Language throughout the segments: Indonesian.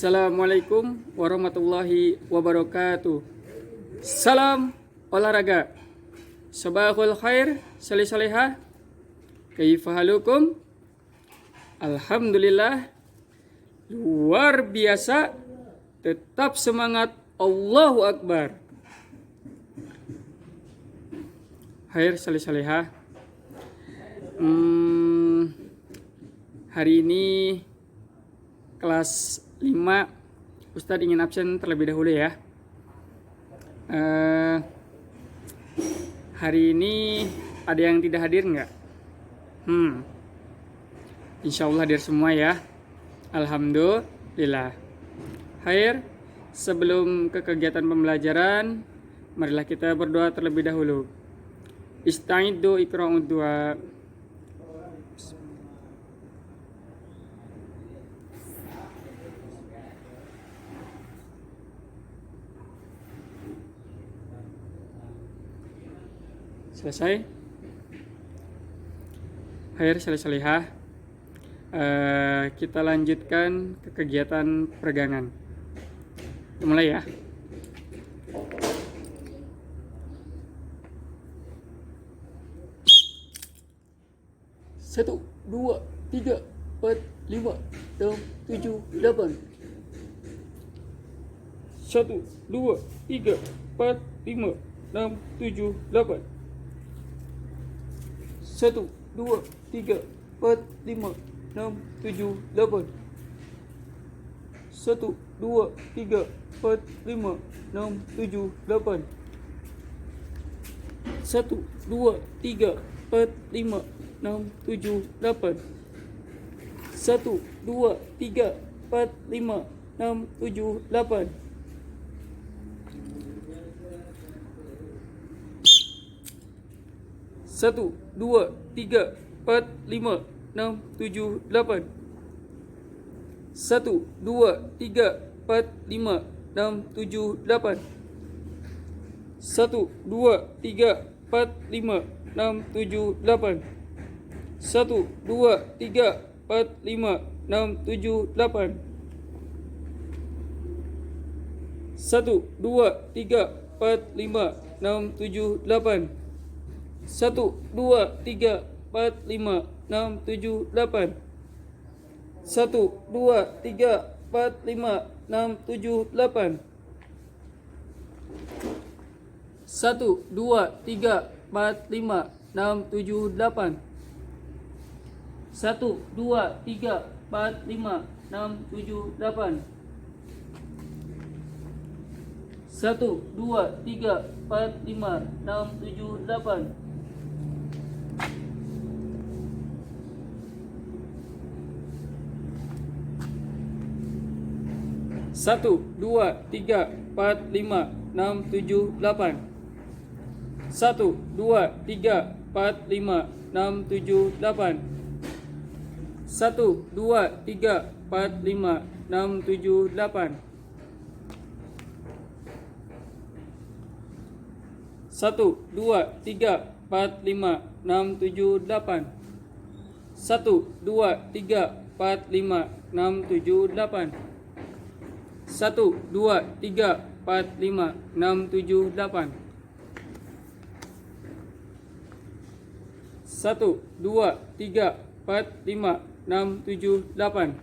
Assalamualaikum warahmatullahi wabarakatuh. Salam olahraga. Sabahul khair, salih-salihah. Kaifa halukum? Alhamdulillah. Luar biasa. Tetap semangat. Allahu Akbar. Khair, salih-salihah. Hari ini kelas 5 Ustadz ingin absen terlebih dahulu ya. Hari ini ada yang tidak hadir nggak? Insya Allah hadir semua ya. Alhamdulillah. Khair, sebelum ke kegiatan pembelajaran, marilah kita berdoa terlebih dahulu. Ista'iddu iqra'ud du'a. Selesai. Khair, salih-salihah. Kita lanjutkan ke kegiatan peregangan. Kita mulai ya. Satu, dua, tiga, empat, lima, enam, tujuh, delapan. Satu, dua, tiga, empat, lima, enam, tujuh, delapan. Satu, dua, tiga, empat, lima, enam, tujuh, delapan. Satu, dua, tiga, empat, lima, enam, tujuh, delapan. Satu, dua, tiga, empat, lima, enam, tujuh, delapan. Satu, dua, tiga, empat, lima, enam, tujuh, delapan. Satu, dua, tiga, empat, lima, enam, tujuh, delapan. Satu, dua, tiga, empat, lima, enam, tujuh, delapan. Satu, dua, tiga, empat, lima, enam, tujuh, delapan. Satu, dua, tiga, empat, lima, enam, tujuh, delapan. Satu, dua, tiga, empat, lima, enam, tujuh, delapan. Satu, dua, tiga, empat, lima, enam, tujuh, delapan. Satu, dua, tiga, empat, lima, enam, tujuh, delapan. Satu, dua, tiga, empat, lima, enam, tujuh, delapan. Satu, dua, tiga, empat, lima, enam, tujuh, delapan. Satu, dua, tiga, empat, lima, enam, tujuh, delapan. Satu, dua, tiga, empat, lima, enam, tujuh, delapan. Satu, dua, tiga, empat, lima, enam, tujuh, delapan. Satu, dua, tiga, empat, lima, enam, tujuh, delapan. Satu, dua, tiga, empat, lima, enam, tujuh, delapan. Satu, dua, tiga, empat, lima, enam, tujuh, delapan. Satu, dua, tiga, empat, lima, enam, tujuh, delapan. Satu, dua, tiga, empat, lima, enam, tujuh, delapan.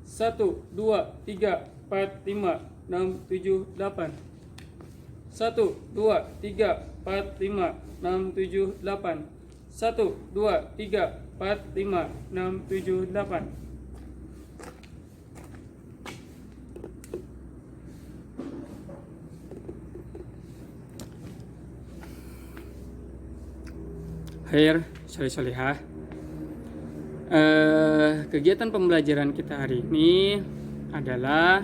Satu, dua, tiga, empat, lima, enam, tujuh, delapan. Satu, dua, tiga, empat, lima, enam, tujuh, delapan. Satu, dua, tiga, empat, lima, enam, tujuh, delapan. Khair, salih-salihah. Kegiatan pembelajaran kita hari ini adalah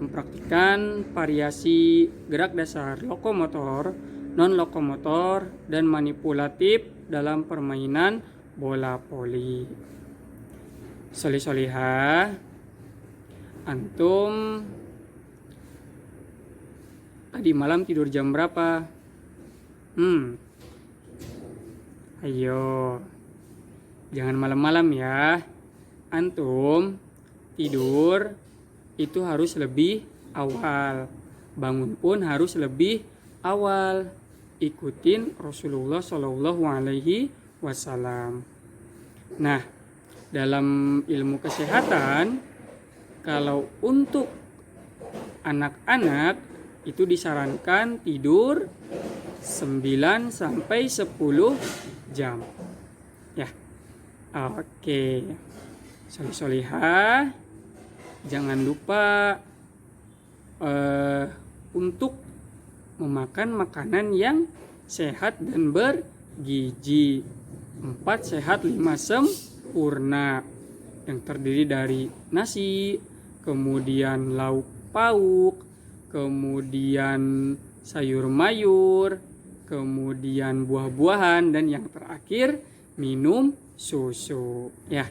mempraktikkan variasi gerak dasar lokomotor, non-lokomotor, dan manipulatif dalam permainan bola voli. Salih-salihah, antum tadi malam tidur jam berapa? Ayo, Jangan malam-malam ya. Antum tidur itu harus lebih awal. Bangun pun harus lebih awal. Ikutin Rasulullah Shallallahu Alaihi Wasallam. Nah, dalam ilmu kesehatan, kalau untuk anak-anak itu disarankan tidur 9 sampai 10 jam. Ya. Oke. Solihah, jangan lupa untuk memakan makanan yang sehat dan bergizi. 4 sehat 5 sempurna, yang terdiri dari nasi, kemudian lauk pauk, kemudian sayur mayur, kemudian buah-buahan, dan yang terakhir minum susu. Ya,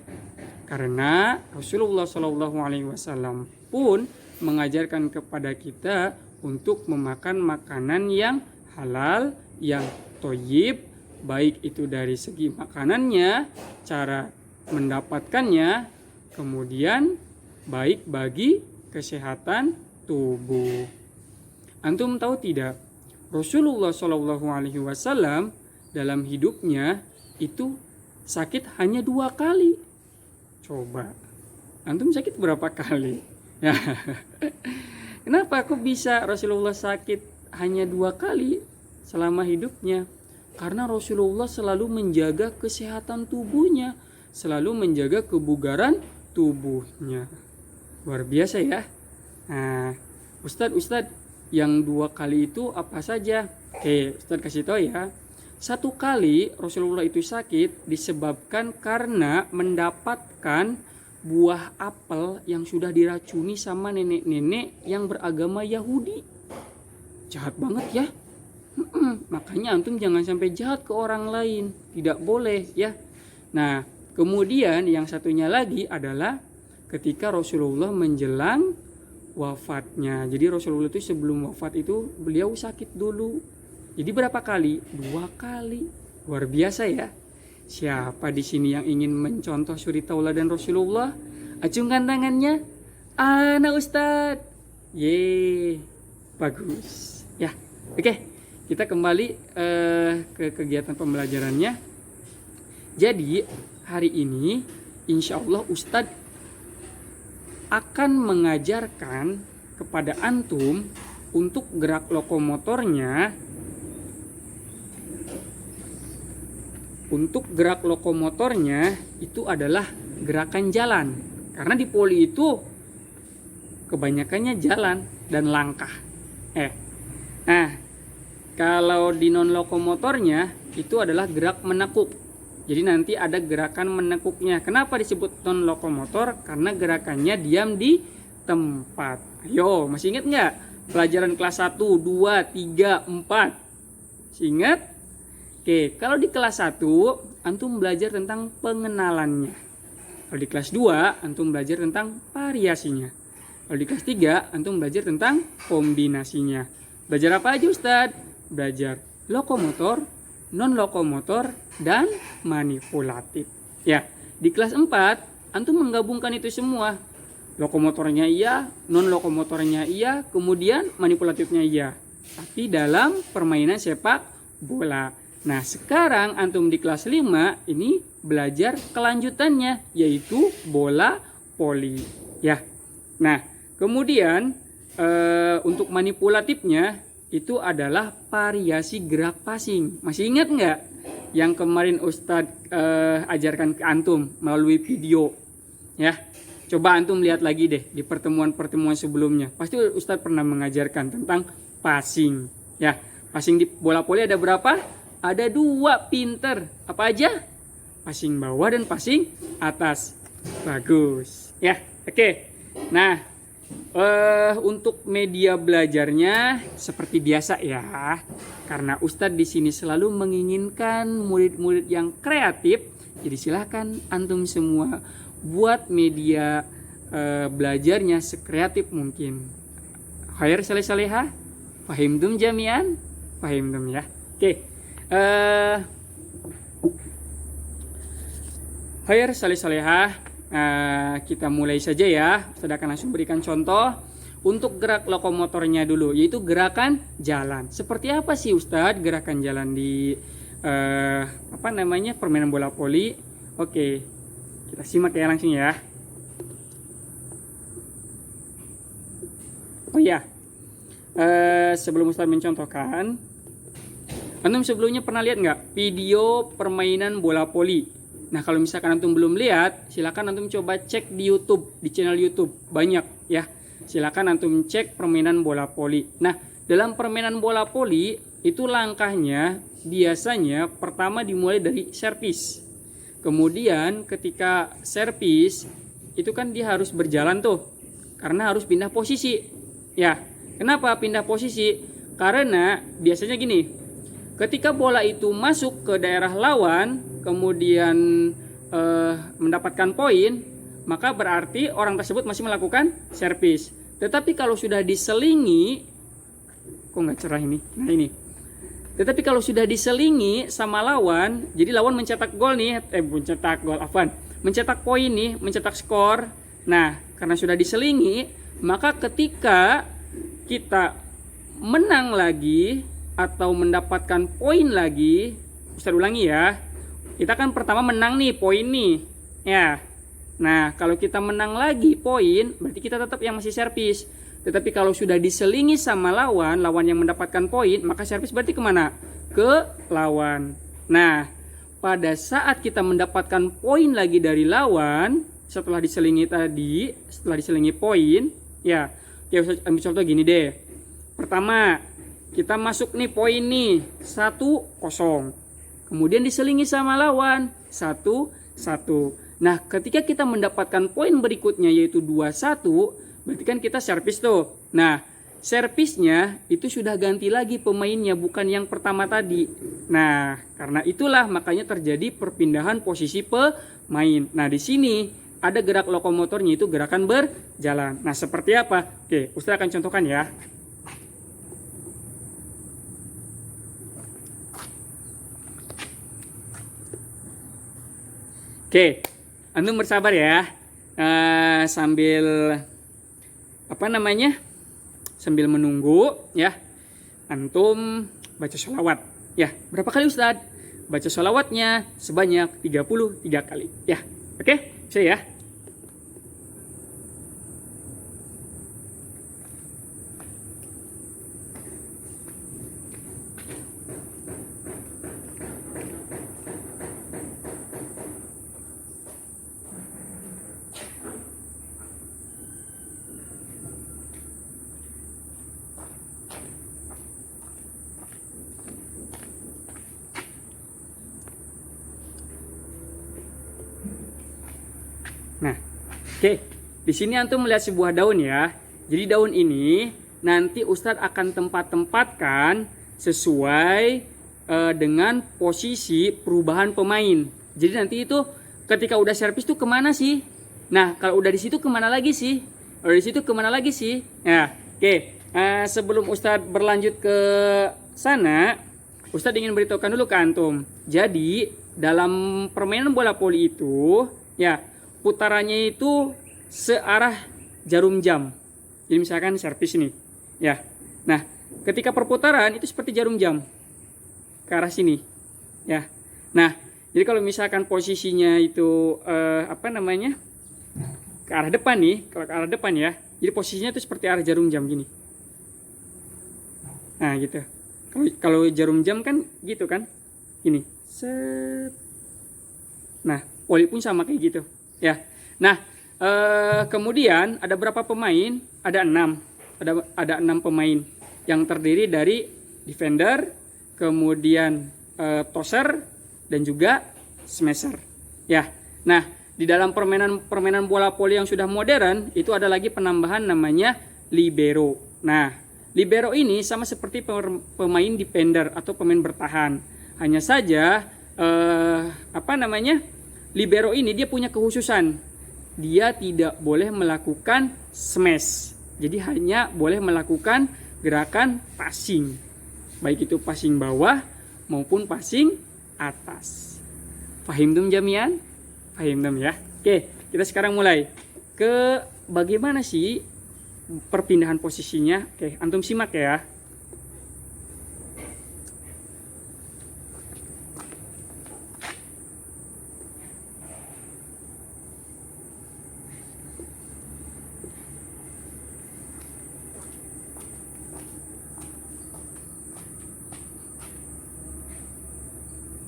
karena Rasulullah SAW pun mengajarkan kepada kita untuk memakan makanan yang halal, yang thayyib, baik itu dari segi makanannya, cara mendapatkannya, kemudian baik bagi kesehatan tubuh. Antum tahu tidak, Rasulullah SAW dalam hidupnya itu sakit hanya 2 kali. Coba, antum sakit berapa kali? Ya. Kenapa kok bisa Rasulullah sakit hanya 2 kali selama hidupnya? Karena Rasulullah selalu menjaga kesehatan tubuhnya, selalu menjaga kebugaran tubuhnya. Luar biasa ya. Nah, Ustadz yang 2 kali itu apa saja? Oke, Ustadz kasih tahu ya. 1 kali Rasulullah itu sakit disebabkan karena mendapatkan buah apel yang sudah diracuni sama nenek-nenek yang beragama Yahudi. Jahat banget ya. Makanya antum jangan sampai jahat ke orang lain. Tidak boleh ya. Nah, kemudian yang satunya lagi adalah ketika Rasulullah menjelang wafatnya. Jadi Rasulullah itu sebelum wafat itu beliau sakit dulu. Jadi berapa kali? 2 kali. Luar biasa ya. Siapa di sini yang ingin mencontoh suri tauladan Rasulullah? Acungkan tangannya. Ana Ustadz. Yeay. Bagus. Ya. Oke. Kita kembali ke kegiatan pembelajarannya. Jadi hari ini insya Allah Ustadz akan mengajarkan kepada antum untuk gerak lokomotornya. Untuk gerak lokomotornya itu adalah gerakan jalan. Karena di poli itu kebanyakannya jalan dan langkah. Nah, kalau di non lokomotornya itu adalah gerak menekuk. Jadi nanti ada gerakan menekuknya. Kenapa disebut non lokomotor? Karena gerakannya diam di tempat. Ayo, masih ingat nggak? Pelajaran kelas 1, 2, 3, 4. Masih ingat? Oke, kalau di kelas 1 antum belajar tentang pengenalannya. Kalau di kelas 2 antum belajar tentang variasinya. Kalau di kelas 3 antum belajar tentang kombinasinya. Belajar apa aja Ustadz? Belajar lokomotor, non lokomotor, dan manipulatif. Ya, di kelas 4 antum menggabungkan itu semua. Lokomotornya iya, non lokomotornya iya, kemudian manipulatifnya iya. Tapi dalam permainan sepak bola. Nah, sekarang antum di kelas 5 ini belajar kelanjutannya, yaitu bola voli. Ya. Nah, kemudian untuk manipulatifnya itu adalah variasi gerak passing. Masih ingat nggak yang kemarin Ustadz ajarkan ke antum melalui video? Ya, coba antum lihat lagi deh di pertemuan-pertemuan sebelumnya. Pasti Ustadz pernah mengajarkan tentang passing. Ya, passing di bola voli ada berapa? Ada 2, pinter. Apa aja? Passing bawah dan passing atas. Bagus. Ya, oke. Nah, untuk media belajarnya seperti biasa ya. Karena Ustadz di sini selalu menginginkan murid-murid yang kreatif. Jadi silahkan antum semua buat media belajarnya sekreatif mungkin. Khair salih-salihah. Fahimtum jami'an? Fahimtum ya. Oke. Khair salih-salihah, kita mulai saja ya. Ustaz akan langsung berikan contoh untuk gerak lokomotornya dulu, yaitu gerakan jalan. Seperti apa sih Ustaz gerakan jalan di permainan bola voli? Oke, kita simak ya langsung ya. Oh ya, sebelum Ustaz mencontohkan, antum sebelumnya pernah lihat nggak video permainan bola voli? Nah, kalau misalkan antum belum lihat, silakan antum coba cek di YouTube, di channel YouTube banyak ya. Silakan antum cek permainan bola voli. Nah, dalam permainan bola voli itu langkahnya biasanya pertama dimulai dari servis. Kemudian ketika servis itu kan dia harus berjalan tuh, karena harus pindah posisi. Ya, kenapa pindah posisi? Karena biasanya gini, ketika bola itu masuk ke daerah lawan, kemudian mendapatkan poin, maka berarti orang tersebut masih melakukan servis. Tetapi kalau sudah diselingi, kok nggak cerah ini? Nah ini. Tetapi kalau sudah diselingi sama lawan, jadi lawan mencetak gol nih, mencetak poin nih, mencetak skor. Nah, karena sudah diselingi, maka ketika kita menang lagi atau mendapatkan poin lagi, Ustaz ulangi ya. Kita kan pertama menang nih, poin nih. Ya. Nah, kalau kita menang lagi poin, berarti kita tetap yang masih servis. Tetapi kalau sudah diselingi sama lawan yang mendapatkan poin, maka servis berarti kemana? Ke lawan. Nah, pada saat kita mendapatkan poin lagi dari lawan, setelah diselingi poin, ya, kita ambil contoh gini deh. Pertama, kita masuk nih poin nih 1-0. Kemudian diselingi sama lawan 1-1. Nah, ketika kita mendapatkan poin berikutnya yaitu 2-1, berarti kan kita servis tuh. Nah, servisnya itu sudah ganti lagi pemainnya, bukan yang pertama tadi. Nah, karena itulah makanya terjadi perpindahan posisi pemain. Nah, di sini ada gerak lokomotornya, itu gerakan berjalan. Nah, seperti apa? Oke, Ustaz akan contohkan ya. Oke, antum bersabar ya, sambil sambil menunggu ya, antum baca sholawat ya. Berapa kali Ustaz? Baca sholawatnya sebanyak 33 kali ya. Oke, saya ya. Nah, oke. Di sini antum melihat sebuah daun ya. Jadi daun ini nanti Ustadz akan tempat-tempatkan sesuai dengan posisi perubahan pemain. Jadi nanti itu ketika udah servis tuh kemana sih? Nah, kalau udah di situ kemana lagi sih? Kalau di situ kemana lagi sih? Nah, oke. Sebelum Ustadz berlanjut ke sana, Ustadz ingin beritahukan dulu ke antum. Jadi dalam permainan bola voli itu, ya, putarannya itu searah jarum jam. Jadi misalkan servis nih, ya. Nah, ketika perputaran itu seperti jarum jam ke arah sini, ya. Nah, jadi kalau misalkan posisinya itu ke arah depan nih, kalau ke arah depan ya, jadi posisinya itu seperti arah jarum jam gini. Nah, gitu. Kalau jarum jam kan gitu kan, gini. Set. Nah, voli pun sama kayak gitu. Ya, nah kemudian ada berapa pemain? Ada 6. Ada 6 pemain yang terdiri dari defender, kemudian tosser dan juga smasher. Ya, nah di dalam permainan bola voli yang sudah modern itu ada lagi penambahan namanya libero. Nah, libero ini sama seperti pemain defender atau pemain bertahan. Hanya saja libero ini dia punya kekhususan. Dia tidak boleh melakukan smash. Jadi hanya boleh melakukan gerakan passing. Baik itu passing bawah maupun passing atas. Fahim tum jamian? Paham dong ya? Oke, kita sekarang mulai ke bagaimana sih perpindahan posisinya. Oke, antum simak ya.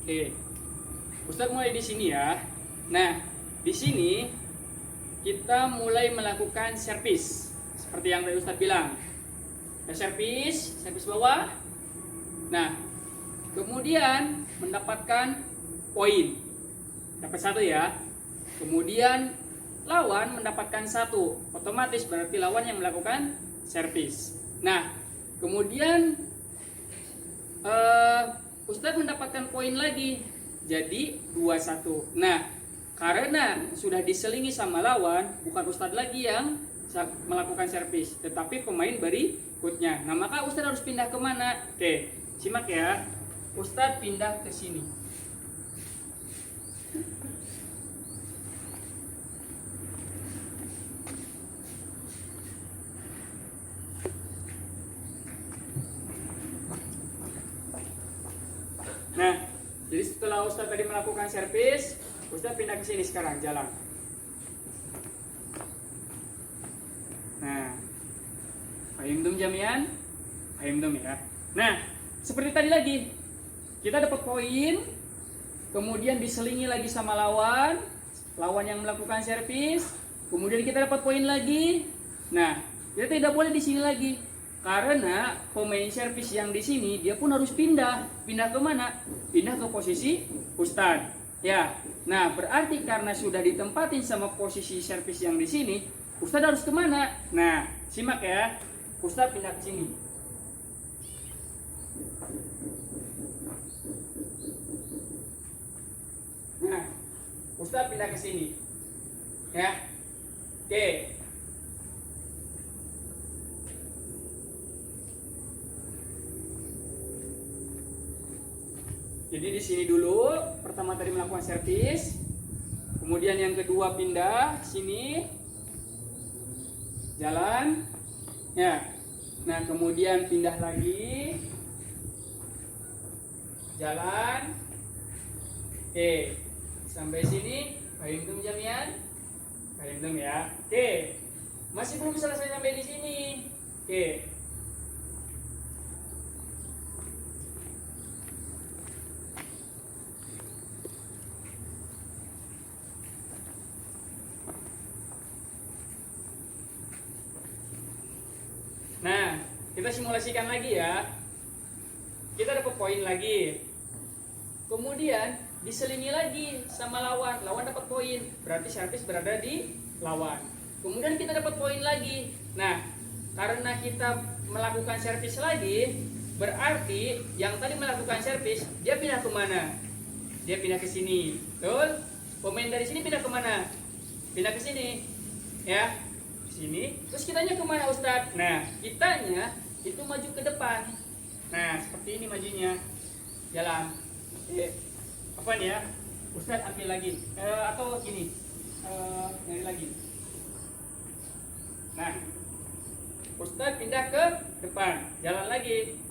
Oke, Ustadz mulai di sini ya. Nah, di sini kita mulai melakukan servis seperti yang tadi Ustadz bilang. Kita servis bawah. Nah, kemudian mendapatkan poin, dapat 1 ya. Kemudian lawan mendapatkan 1, otomatis berarti lawan yang melakukan servis. Nah, kemudian Ustadz mendapatkan poin lagi, jadi 2-1. Nah, karena sudah diselingi sama lawan, bukan Ustadz lagi yang melakukan servis, tetapi pemain berikutnya. Nah, maka Ustadz harus pindah kemana? Oke, simak ya. Ustadz pindah ke sini. Nah, jadi setelah Ustadz tadi melakukan servis, Ustadz pindah ke sini sekarang, jalan. Nah, paham dong jamian? Paham dong ya. Nah, seperti tadi lagi, kita dapat poin, kemudian diselingi lagi sama lawan yang melakukan servis, kemudian kita dapat poin lagi. Nah, kita tidak boleh di sini lagi, karena pemain servis yang di sini dia pun harus pindah ke mana? Pindah ke posisi Ustadz. Ya, nah berarti karena sudah ditempatin sama posisi servis yang di sini, Ustadz harus kemana? Nah, simak ya, Ustadz pindah ke sini. Nah, Ustadz pindah ke sini. Ya, oke. Jadi di sini dulu, pertama tadi melakukan servis, kemudian yang kedua pindah sini, jalan, ya. Nah kemudian pindah lagi, jalan, oke, sampai sini, paham jamian, paham ya, oke, masih belum selesai sampai di sini, oke. Nah, kita simulasikan lagi ya. Kita dapat poin lagi. Kemudian diselingi lagi sama lawan dapat poin. Berarti servis berada di lawan. Kemudian kita dapat poin lagi. Nah, karena kita melakukan servis lagi, berarti yang tadi melakukan servis, dia pindah ke mana? Dia pindah ke sini. Betul? Pemain dari sini pindah ke mana? Pindah ke sini. Ya. Sini, terus kitanya kemana Ustadz? Nah, kitanya itu maju ke depan. Nah, seperti ini majunya. Jalan. Apa nih ya? Ustadz ambil lagi. Atau gini. Nyari lagi. Nah, Ustadz pindah ke depan. Jalan lagi.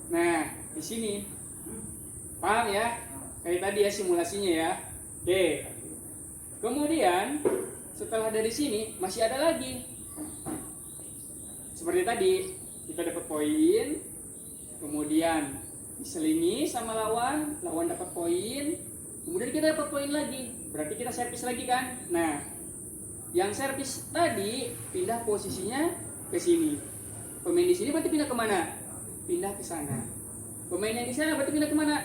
Nah, di sini paham ya? Kayak tadi ya simulasinya ya. Oke. Kemudian setelah dari sini masih ada lagi. Seperti tadi, kita dapat poin, kemudian diselingi sama lawan dapat poin, kemudian kita dapat poin lagi. Berarti kita servis lagi kan? Nah, yang servis tadi pindah posisinya ke sini. Pemain di sini berarti pindah kemana? Pindah ke sana. Pemain yang di sana berarti pindah kemana?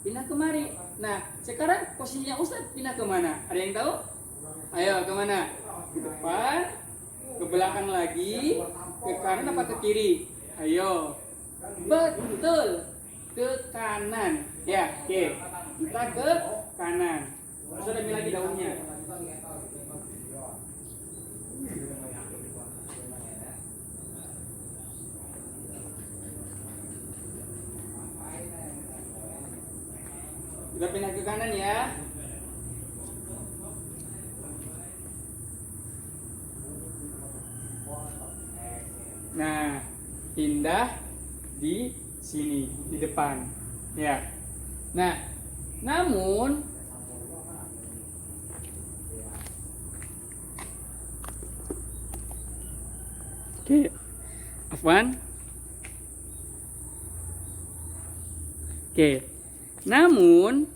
Pindah kemari. Nah, sekarang posisinya Ustadz pindah kemana? Ada yang tahu? Ayo kemana? Ke depan, ke belakang lagi, ke kanan apa ke kiri? Ayo. Betul. Ke kanan. Ya, oke. kita ke kanan. Ustaz ambil lagi daunnya. Kita pindah ke kanan ya. Nah, pindah di sini, di depan. Ya. Nah, namun oke, Afwan. Oke. Namun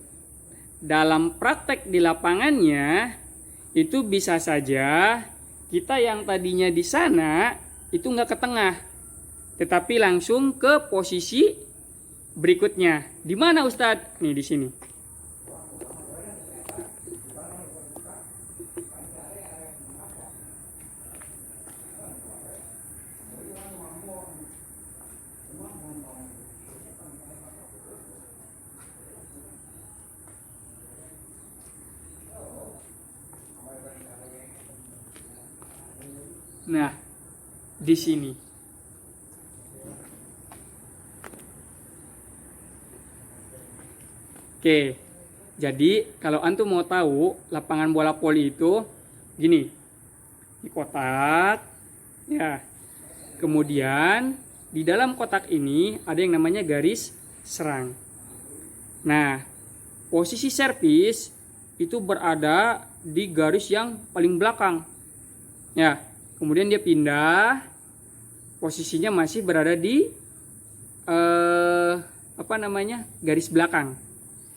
dalam praktek di lapangannya itu bisa saja kita yang tadinya di sana itu nggak ke tengah, tetapi langsung ke posisi berikutnya. Di mana Ustadz? Nih di sini. Nah, di sini. Oke. Jadi, kalau antum mau tahu lapangan bola voli itu gini. Di kotak. Ya. Kemudian di dalam kotak ini ada yang namanya garis serang. Nah, posisi servis itu berada di garis yang paling belakang. Ya. Kemudian dia pindah, posisinya masih berada di garis belakang.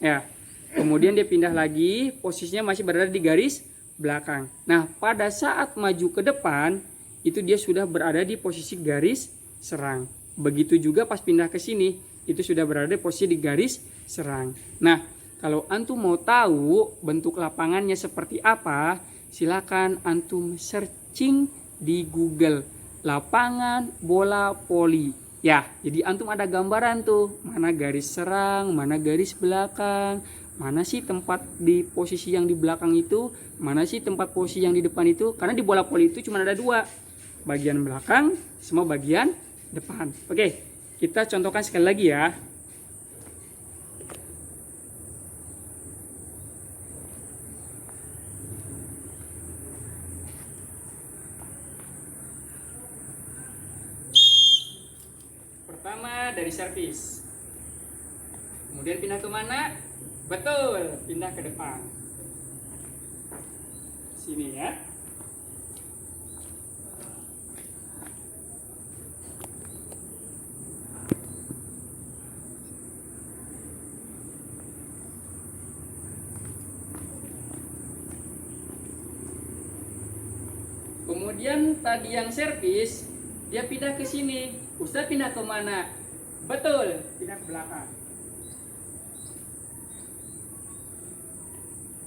Ya. Kemudian dia pindah lagi, posisinya masih berada di garis belakang. Nah, pada saat maju ke depan, itu dia sudah berada di posisi garis serang. Begitu juga pas pindah ke sini, itu sudah berada di posisi di garis serang. Nah, kalau antum mau tahu bentuk lapangannya seperti apa, silakan antum searching di Google lapangan bola voli. Ya, jadi antum ada gambaran tuh, mana garis serang, mana garis belakang, mana sih tempat di posisi yang di belakang itu, mana sih tempat posisi yang di depan itu. Karena di bola voli itu cuma ada dua, bagian belakang sama bagian depan. Oke, kita contohkan sekali lagi ya. Pertama dari servis, kemudian pindah ke mana? Betul, pindah ke depan. Sini ya. Kemudian tadi yang servis, dia pindah ke sini. Ustaz pindah ke mana? Betul, pindah ke belakang.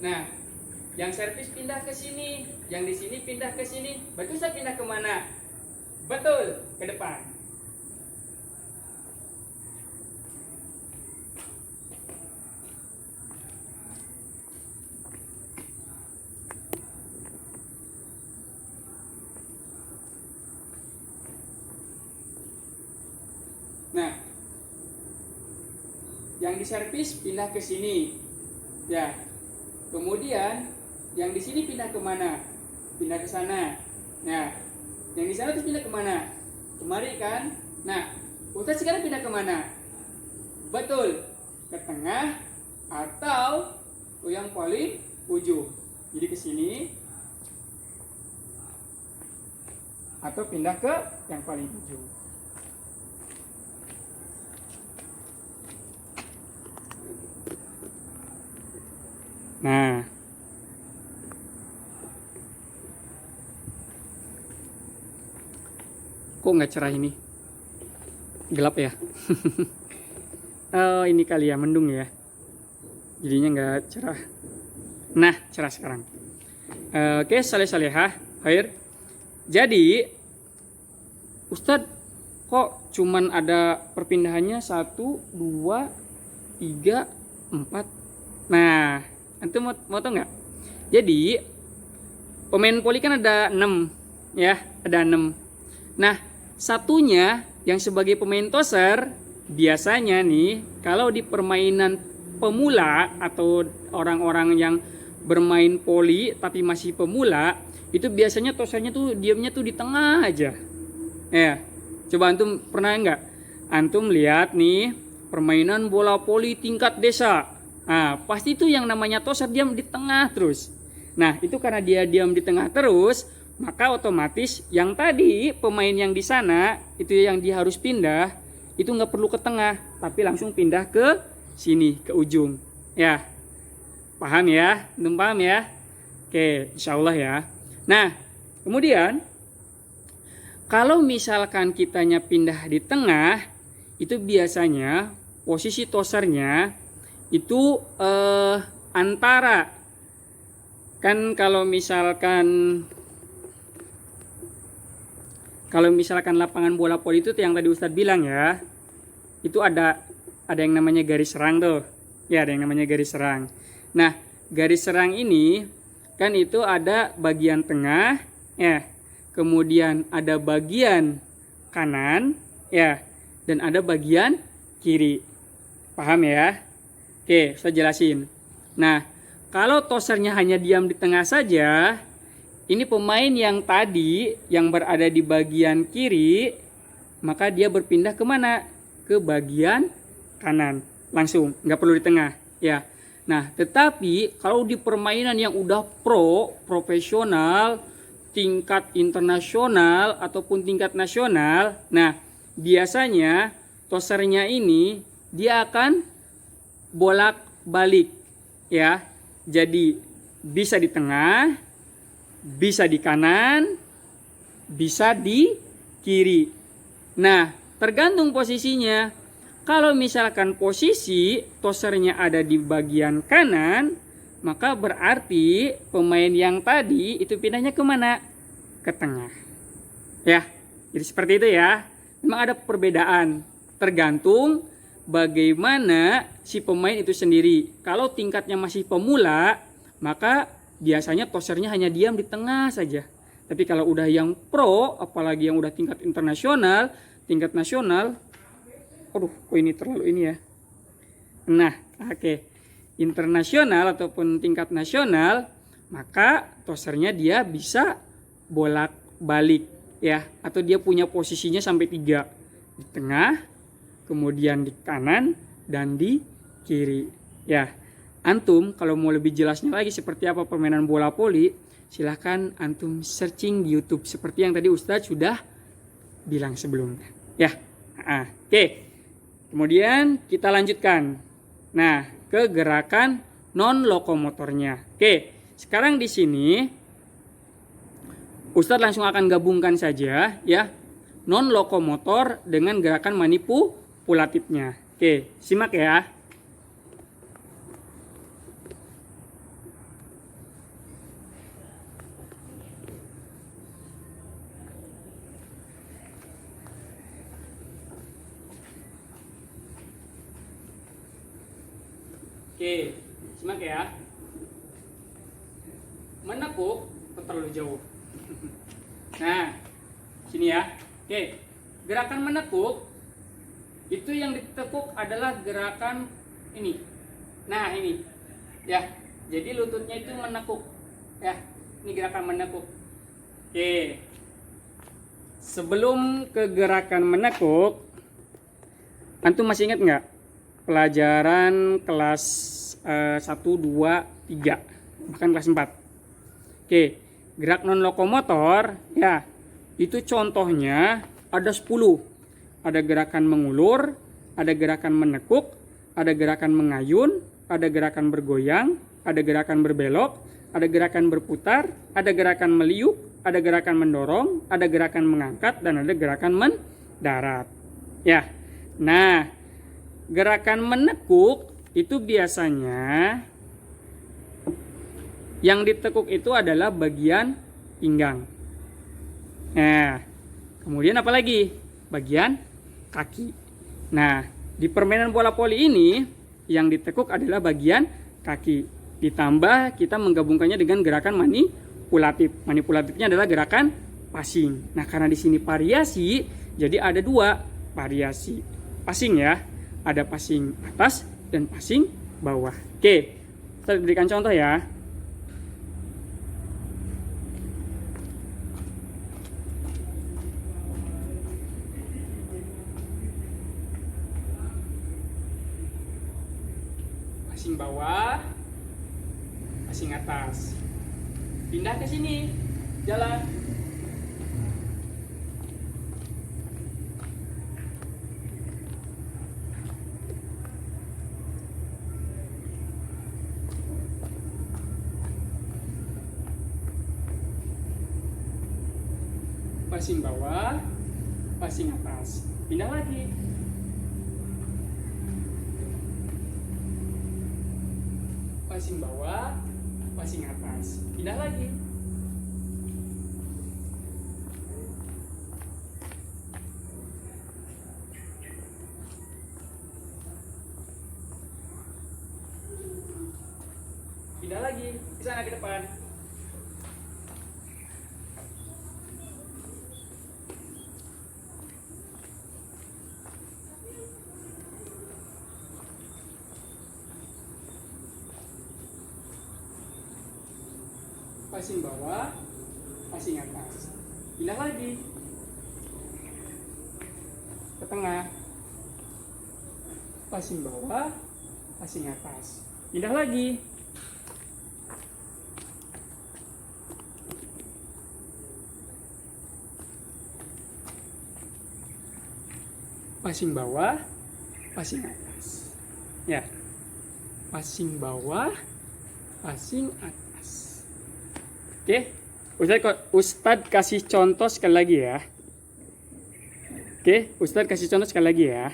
Nah, yang servis pindah ke sini, yang di sini pindah ke sini. Betul, Ustaz pindah ke mana? Betul, ke depan. Nah, yang diservis pindah ke sini, ya. Kemudian yang di sini pindah ke mana? Pindah ke sana. Nah, yang di sana tuh pindah ke mana? Kemari kan? Nah, Ustaz sekarang pindah ke mana? Betul, ke tengah atau ke yang paling ujung. Jadi ke sini atau pindah ke yang paling ujung. Nah, kok nggak cerah ini? Gelap ya? Oh, ini kali ya, mendung ya. Jadinya nggak cerah. Nah, cerah sekarang. Oke, saleh-salehah, khair. Jadi, Ustadz, kok cuman ada perpindahannya 1, 2, 3, 4, Nah, antum mau tahu nggak? Jadi pemain voli kan ada 6, ya, ada 6. Nah, satunya yang sebagai pemain toser biasanya nih kalau di permainan pemula atau orang-orang yang bermain voli tapi masih pemula, itu biasanya tosernya tuh diamnya tuh di tengah aja. Ya, coba antum pernah nggak? Antum lihat nih permainan bola voli tingkat desa. Nah, pasti itu yang namanya toser diam di tengah terus. Nah, itu karena dia diam di tengah terus, maka otomatis yang tadi pemain yang di sana itu yang dia harus pindah, itu nggak perlu ke tengah, tapi langsung pindah ke sini, ke ujung. Ya, paham ya? Belum paham ya? Oke, insya Allah ya. Nah, kemudian kalau misalkan kitanya pindah di tengah, itu biasanya posisi tosernya itu antara, kan kalau misalkan lapangan bola voli itu yang tadi Ustadz bilang ya, itu ada yang namanya garis serang tuh. Ya, ada yang namanya garis serang. Nah, garis serang ini kan itu ada bagian tengah ya, kemudian ada bagian kanan ya, dan ada bagian kiri. Paham ya? Oke, saya jelasin. Nah, kalau tosernya hanya diam di tengah saja, ini pemain yang tadi yang berada di bagian kiri, maka dia berpindah kemana? Ke bagian kanan. Langsung, nggak perlu di tengah. Ya. Nah, tetapi kalau di permainan yang udah profesional, tingkat internasional ataupun tingkat nasional, nah biasanya tosernya ini dia akan bolak-balik ya. Jadi bisa di tengah, bisa di kanan, bisa di kiri. Nah, tergantung posisinya. Kalau misalkan posisi tosernya ada di bagian kanan, maka berarti pemain yang tadi itu pindahnya kemana? Ke tengah. Ya, jadi seperti itu ya. Memang ada perbedaan. Tergantung bagaimana si pemain itu sendiri. Kalau tingkatnya masih pemula, maka biasanya tosernya hanya diam di tengah saja. Tapi kalau udah yang pro, apalagi yang udah tingkat internasional, tingkat nasional, aduh, kok ini terlalu ini ya. Nah, oke. Internasional ataupun tingkat nasional, maka tosernya dia bisa bolak-balik ya, atau dia punya posisinya sampai 3. Di tengah, kemudian di kanan, dan di kiri ya. Antum kalau mau lebih jelasnya lagi seperti apa permainan bola voli, silahkan antum searching di YouTube seperti yang tadi Ustadz sudah bilang sebelumnya ya. Oke. Kemudian kita lanjutkan. Nah, ke gerakan non lokomotornya. Oke, sekarang di sini Ustadz langsung akan gabungkan saja ya non lokomotor dengan gerakan manipulatifnya. Oke, simak ya. Oke, simak ya. Menekuk terlalu jauh. Nah, sini ya. Oke, gerakan menekuk itu yang ditekuk adalah gerakan ini. Nah, ini. Ya. Jadi lututnya itu menekuk. Ya, ini gerakan menekuk. Oke. Sebelum ke gerakan menekuk, antum masih ingat nggak? Pelajaran kelas 1, 2, 3, bahkan kelas 4. Oke, gerak non lokomotor ya, itu contohnya ada 10. Ada gerakan mengulur, ada gerakan menekuk, ada gerakan mengayun, ada gerakan bergoyang, ada gerakan berbelok, ada gerakan berputar, ada gerakan meliuk, ada gerakan mendorong, ada gerakan mengangkat, dan ada gerakan mendarat. Ya. Nah, gerakan menekuk itu biasanya yang ditekuk itu adalah bagian pinggang. Nah, kemudian apa lagi? Bagian kaki. Nah, di permainan bola voli ini yang ditekuk adalah bagian kaki. Ditambah kita menggabungkannya dengan gerakan manipulatif. Manipulatifnya adalah gerakan passing. Nah, karena di sini variasi, jadi ada 2 variasi passing ya. Ada passing atas dan passing bawah. Oke, kita berikan contoh ya. Passing bawah, passing atas. Pindah ke sini, jalan. Passing bawah, passing atas. Pindah lagi. Passing bawah, passing atas. Pindah lagi. Pindah lagi. Ke sana ke depan. Passing bawah, passing atas. Pindah lagi ke tengah. Passing bawah, passing atas. Pindah lagi. Passing bawah, passing atas. Ya. Passing bawah, passing atas. Oke, Ustadz kasih contoh sekali lagi ya. Oke, Ustadz kasih contoh sekali lagi ya.